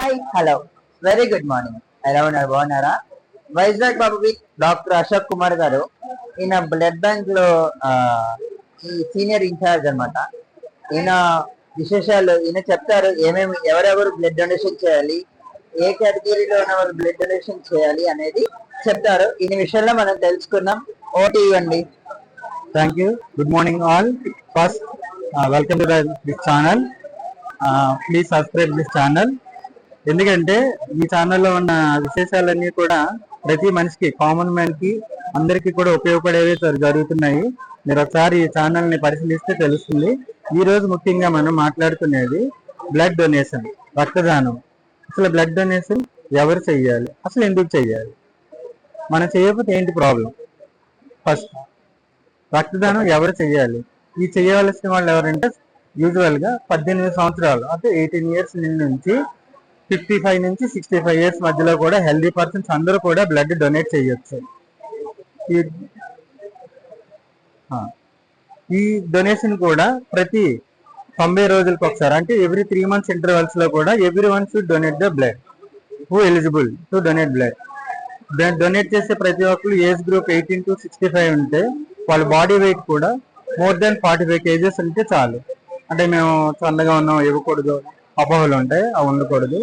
Hi hello very good morning. ఎలా ఉన్నారు? బాగున్నారా? వైజాగ్ బాబు విత్ డాక్టర్ అశోక్ కుమార్ గారు ఈయన బ్లడ్ బ్యాంక్ లో ఈ సీనియర్ ఇన్ఛార్జ్ అనమాట. ఈయన విశేషాలు ఈయన చెప్తారు. ఏమేమి ఎవరెవరు బ్లడ్ డొనేషన్ చేయాలి, ఏ కేటగిరీలో ఉన్న వాళ్ళు బ్లడ్ డొనేషన్ చేయాలి అనేది చెప్తారు. ఈయన విషయంలో మనం తెలుసుకుందాం. ఓటీ ఇవ్వండి. Thank you. Good morning, all. First, welcome to this channel. Please subscribe this channel. ఎందుకంటే ఈ ఛానల్లో ఉన్న విశేషాలన్నీ కూడా ప్రతి మనిషికి, కామన్ మ్యాన్ కి, అందరికీ కూడా ఉపయోగపడేవి జరుగుతున్నాయి. మీరు ఒకసారి ఈ ఛానల్ని పరిశీలిస్తే తెలుస్తుంది. ఈ రోజు ముఖ్యంగా మనం మాట్లాడుకునేది బ్లడ్ డొనేషన్, రక్తదానం. అసలు బ్లడ్ డొనేషన్ ఎవరు చెయ్యాలి, అసలు ఎందుకు చెయ్యాలి, మనం చేయకపోతే ఏంటి ప్రాబ్లం? ఫస్ట్, రక్తదానం ఎవరు చెయ్యాలి? ఈ చేయవలసిన వాళ్ళు ఎవరంటే యూజువల్ గా 18 సంవత్సరాలు అంటే 18 ఇయర్స్ నుంచి 55 నుంచి 65 ఇయర్స్ మధ్యలో కూడా హెల్దీ పర్సన్స్ అందరూ కూడా బ్లడ్ డొనేట్ చేయొచ్చు. ఈ డొనేషన్ కూడా ప్రతి 90 రోజులకు ఒకసారి, అంటే ఎవ్రీ 3 months ఇంటర్వెల్స్ లో కూడా every one should donate the blood who eligible to donate blood. Donate చేసే ప్రతి ఒక్కరు ఏజ్ గ్రూప్ 18 to 65 ఉంటే, వాళ్ళ బాడీ వెయిట్ కూడా మోర్ దాన్ 45 kgs ఉంటే చాలు. అంటే మేము సన్నగా ఉన్నాం ఇవ్వకూడదు, అపోహలు ఉంటాయి, అవి ఉండకూడదు.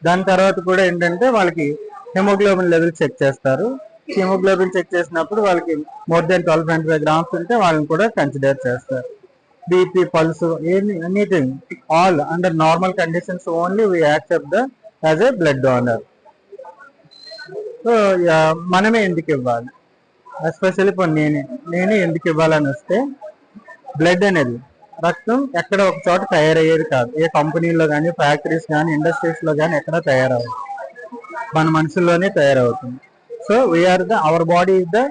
దాని తర్వాత కూడా ఏంటంటే వాళ్ళకి హెమోగ్లోబిన్ లెవెల్ చెక్ చేస్తారు. హెమోగ్లోబిన్ చెక్ చేసినప్పుడు వాళ్ళకి మోర్ దాన్ 12.5 grams ఉంటే వాళ్ళని కూడా కన్సిడర్ చేస్తారు. BP, pulse, anything, all under normal conditions only we accept the as a blood donor. So మనమే ఎందుకు ఇవ్వాలి, ఎస్పెషల్లీ ఇప్పుడు నేనే ఎందుకు ఇవ్వాలని వస్తే, బ్లడ్ అనేది రక్తం ఎక్కడ ఒక చోట తయారయ్యేది కాదు. ఏ కంపెనీలో కానీ, ఫ్యాక్టరీస్ కానీ, ఇండస్ట్రీస్ లో కానీ ఎక్కడ తయారవుతుంది, మన మనుషుల్లోనే తయారవుతుంది. So we are our body is the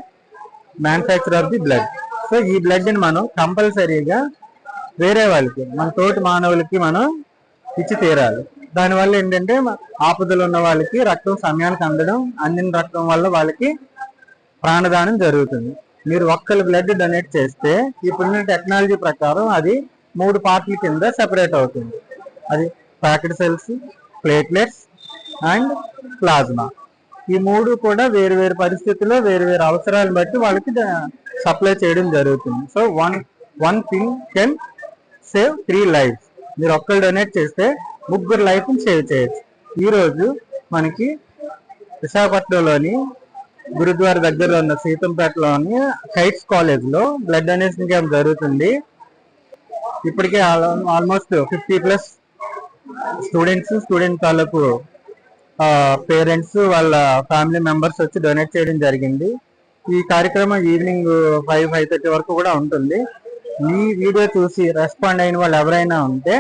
manufacture of the blood. So ఈ బ్లడ్ ని మనం కంపల్సరీగా వేరే వాళ్ళకి, మన తోటి మానవులకి మనం ఇచ్చి తీరాలి. దానివల్ల ఏంటంటే ఆపదలు ఉన్న వాళ్ళకి రక్తం సమయానికి అందిన రక్తం వల్ల వాళ్ళకి ప్రాణదానం జరుగుతుంది. మీరు ఒక్కరు బ్లడ్ డొనేట్ చేస్తే ఇప్పుడున్న టెక్నాలజీ ప్రకారం అది 3 పార్ట్ల కింద సెపరేట్ అవుతుంది. అది packet cells, platelets and plasma. ఈ 3 కూడా వేరు వేరు పరిస్థితుల్లో వేరు వేరు అవసరాలను బట్టి వాళ్ళకి సప్లై చేయడం జరుగుతుంది. So one thing can save 3 lives. మీరు ఒక్కరు డొనేట్ చేస్తే 3 లైఫ్ని సేవ్ చేయొచ్చు. ఈరోజు మనకి విశాఖపట్నంలోని గురుద్వార దగ్గర ఉన్న సీతంపేటలోని హైట్స్ కాలేజ్ లో బ్లడ్ డొనేషన్ క్యాంప్ జరుగుతుంది. ఇప్పటికే ఆల్మోస్ట్ 50+ స్టూడెంట్ తాలూకు పేరెంట్స్, వాళ్ళ ఫ్యామిలీ మెంబర్స్ వచ్చి డొనేట్ చేయడం జరిగింది. ఈ కార్యక్రమం ఈవినింగ్ 5-5:30 వరకు కూడా ఉంటుంది. ఈ వీడియో చూసి రెస్పాండ్ అయిన వాళ్ళు ఎవరైనా ఉంటే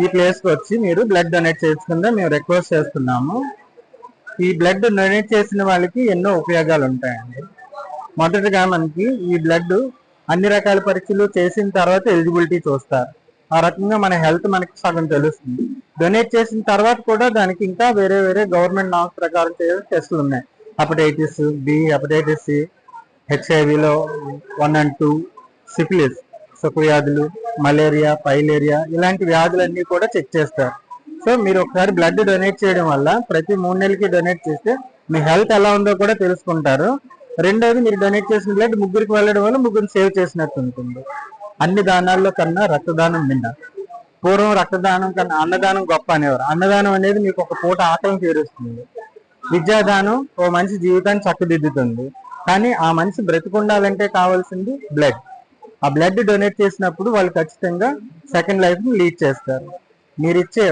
ఈ ప్లేస్కి వచ్చి మీరు బ్లడ్ డొనేట్ చేసుకుందా మేము రిక్వెస్ట్ చేస్తున్నాము. ఈ బ్లడ్ డొనేట్ చేసిన వాళ్ళకి ఎన్నో ఉపయోగాలు ఉంటాయండి. మొదటగా మనకి ఈ బ్లడ్ అన్ని రకాల పరీక్షలు చేసిన తర్వాత ఎలిజిబిలిటీ చూస్తారు. ఆ రకంగా మన హెల్త్ మనకి సగం తెలుస్తుంది. డొనేట్ చేసిన తర్వాత కూడా దానికి ఇంకా వేరే వేరే గవర్నమెంట్ నామ్స్ ప్రకారం చేసే టెస్టులు ఉన్నాయి. హెపటైటిస్ బి, హెపటైటిస్ సి, హెచ్ఐవిలో 1 and 2, సిఫిలిస్, సుఖ వ్యాధులు, మలేరియా, పైలేరియా, ఇలాంటి వ్యాధులన్నీ కూడా చెక్ చేస్తారు. సో మీరు ఒకసారి బ్లడ్ డొనేట్ చేయడం వల్ల ప్రతి 3 నెలలకి డొనేట్ చేస్తే మీ హెల్త్ ఎలా ఉందో కూడా తెలుసుకుంటారు. రెండోది, మీరు డొనేట్ చేసిన బ్లడ్ 3కి వెళ్ళడం వల్ల 3 సేవ్ చేసినట్టు ఉంటుంది. అన్ని దానాల్లో కన్నా రక్తదానం నిండా. పూర్వం రక్తదానం కన్నా అన్నదానం గొప్ప అనేవారు. అన్నదానం అనేది మీకు ఒక పూట ఆకలిని తీరుస్తుంది. విద్యాదానం ఓ మనిషి జీవితాన్ని చక్కదిద్దుతుంది. కానీ ఆ మనిషి బ్రతికుండాలంటే కావాల్సింది బ్లడ్. ఆ బ్లడ్ డొనేట్ చేసినప్పుడు వాళ్ళు ఖచ్చితంగా సెకండ్ లైఫ్ని లీడ్ చేస్తారు. మీరు ఇచ్చే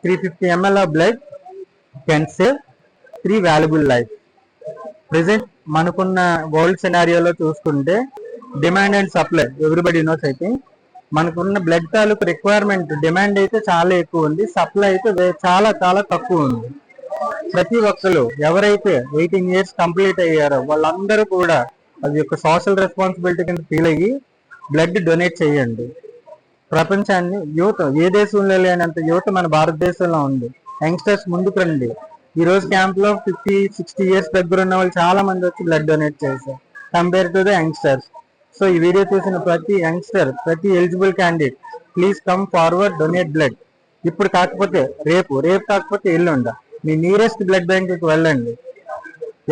350 ml of blood can save 3 valuable lives. Present మనకున్న వరల్డ్ సినారియోలో చూసుకుంటే demand and supply everybody knows. అయితే మనకున్న బ్లడ్ తాలూకు రిక్వైర్మెంట్, డిమాండ్ అయితే చాలా ఎక్కువ ఉంది, సప్లై అయితే చాలా చాలా తక్కువ ఉంది. ప్రతి ఒక్కరు ఎవరైతే 18 years కంప్లీట్ అయ్యారో వాళ్ళందరూ కూడా అది ఒక సోషల్ రెస్పాన్సిబిలిటీ కింద ఫీల్ అయ్యి బ్లడ్ డొనేట్ చేయండి. ప్రపంచాన్ని యువత, ఏ దేశంలో లేనంత యువత మన భారతదేశంలో ఉంది. యంగ్స్టర్స్ ముందుకు రండి. ఈ రోజు క్యాంప్ లో 50-60 years దగ్గర ఉన్న వాళ్ళు చాలా మంది వచ్చి బ్లడ్ డొనేట్ చేశారు compare to the youngsters. So ఈ వీడియో చూసిన ప్రతి యంగ్స్టర్, ప్రతి eligible candidate, please come forward, donate blood. ఇప్పుడు కాకపోతే రేపు కాకపోతే ఎల్లుండ మీ నియరెస్ట్ బ్లడ్ బ్యాంక్ కి వెళ్ళండి.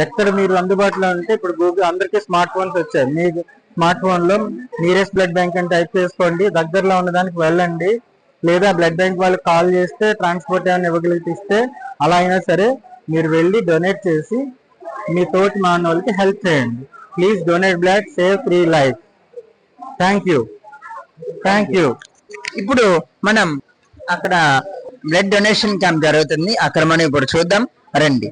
ఎక్కడ మీరు అందుబాటులో ఉంటే, ఇప్పుడు గూగుల్ అందరికీ స్మార్ట్ ఫోన్స్ వచ్చాయి, మీ స్మార్ట్ ఫోన్ లో నియరెస్ట్ బ్లడ్ బ్యాంక్ అని టైప్ చేసుకోండి, దగ్గరలో ఉన్నదానికి వెళ్ళండి. లేదా బ్లడ్ బ్యాంక్ వాళ్ళకి కాల్ చేస్తే ట్రాన్స్పోర్ట్ ఏమైనా ఇవ్వగలిగితే అలా అయినా సరే మీరు వెళ్ళి డొనేట్ చేసి మీ తోటి మానవులకి హెల్ప్ చేయండి. Please donate blood, save 3 life. Thank you. ఇప్పుడు మనం అక్కడ బ్లడ్ డొనేషన్ క్యాంప్ జరుగుతుంది, అక్కడ మనం ఇప్పుడు చూద్దాం రండి.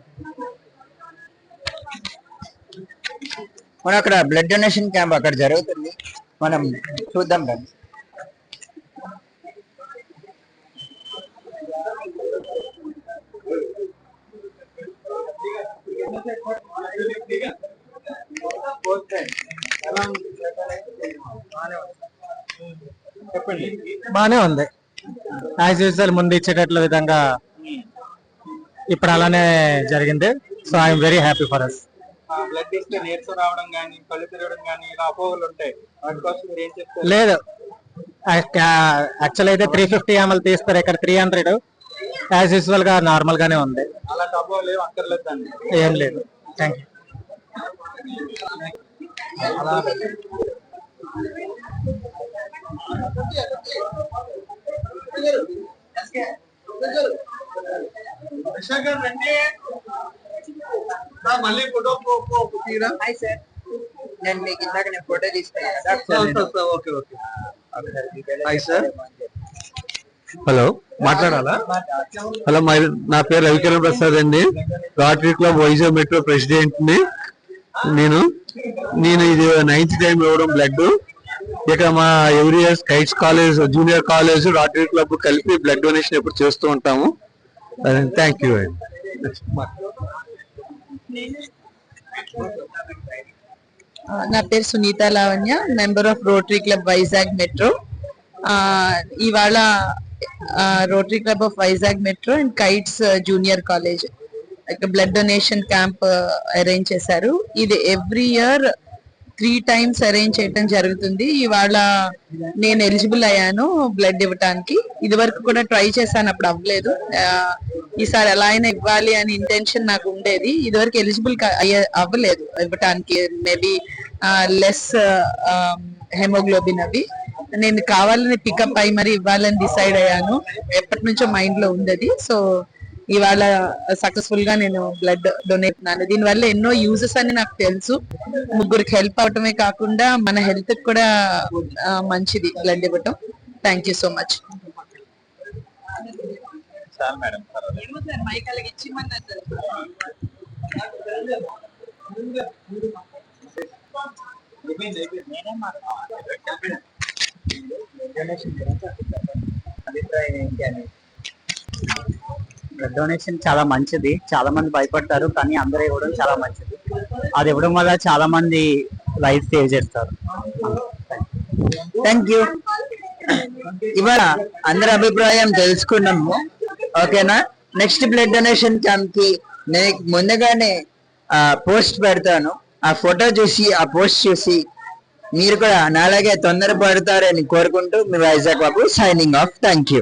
మనం అక్కడ బ్లడ్ డొనేషన్ క్యాంప్ అక్కడ జరుగుతుంది, మనం చూద్దాం రండి. బానే ఉంది. యాజ్ యూజువల్ ముందు ఇచ్చేటట్ల విధంగా ఇప్పుడు అలానే జరిగింది. So I'm very happy for us. Blood ఇస్తే నీరసం రావడం కానీ, కళ్ళు తిరగడం కానీ ఇలా అపోహలు ఉంటాయి, వాటి కోసం మీరు ఏం చెప్తారు? లేదు, యాక్చువల్ అయితే 350 ml తీస్తారు, ఇక్కడ 300. యాజ్ యూజువల్ గా నార్మల్ గానే ఉంది. అలాంటి అపోహలు ఏం అక్కర్లేదు అండి. ఏం లేదు. Thank you. మళ్ళీ ఫోటో తీరా. హాయ్ సార్, నేను మీకు ఇందాక నేను ఫోటో తీసుకున్నాను. ఓకే. Hi sir. హలో, మాట్లాడాలా? హలో, నా పేరు రవికిరణ్ ప్రసాద్ అండి, Rotary Club Vizag Metro president ని. నేను ఇది 9th టైం ఇవ్వడం బ్లడ్. ఇక మా every year Kites College, junior college, Rotary Club కలిపి బ్లడ్ డొనేషన్ ఎప్పుడు చేస్తూ ఉంటాము. థ్యాంక్ యూ అండి. నా పేరు Sunitha Lavanya, member of Rotary Club Vizag Metro. ఇవాళ rotary club of Vizag metro and kites junior college blood donation camp arrange చేశారు. ఇది ఎవ్రీ ఇయర్ 3 times అరేంజ్ చేయడం జరుగుతుంది. ఇవాళ నేను ఎలిజిబుల్ అయ్యాను బ్లడ్ ఇవ్వటానికి. ఇది వరకు కూడా ట్రై చేశాను, అప్పుడు అవ్వలేదు. ఈసారి ఎలా అయినా ఇవ్వాలి అని ఇంటెన్షన్ నాకు ఉండేది. ఇది వరకు ఎలిజిబుల్ అవ్వలేదు ఇవ్వటానికి, మేబీ లెస్ హెమోగ్లోబిన్ అవి. నేను కావాలని పికప్ అయ్యి మరి ఇవ్వాలని డిసైడ్ అయ్యాను, ఎప్పటి నుంచో మైండ్ లో ఉంది. సో ఇవాళ సక్సెస్ఫుల్ గా నేను బ్లడ్ డొనేట్ చేస్తున్నాను. దీనివల్ల ఎన్నో యూజెస్ అని నాకు తెలుసు. ముగ్గురికి హెల్ప్ అవటమే కాకుండా మన హెల్త్ కూడా మంచిది బ్లడ్ ఇవ్వటం. Thank you so much. Blood donation చాలా మంచిది. చాలా మంది భయపడతారు, కానీ అందరూ ఇవ్వడం చాలా మంచిది. అది ఇవ్వడం వల్ల చాలా మంది లైఫ్ సేవ్ చేస్తారు. Thank you. ఇవాళ అందరి అభిప్రాయం తెలుసుకున్నాము, ఓకేనా? నెక్స్ట్ బ్లడ్ డొనేషన్ క్యాంప్ కి నేను ముందుగానే పోస్ట్ పెడతాను. ఆ ఫోటో చూసి, ఆ పోస్ట్ చూసి మీరు కూడా నాలాగే తొందరపడతారని కోరుకుంటూ మీ వైజాగ్ బాబు సైనింగ్ ఆఫ్. Thank you.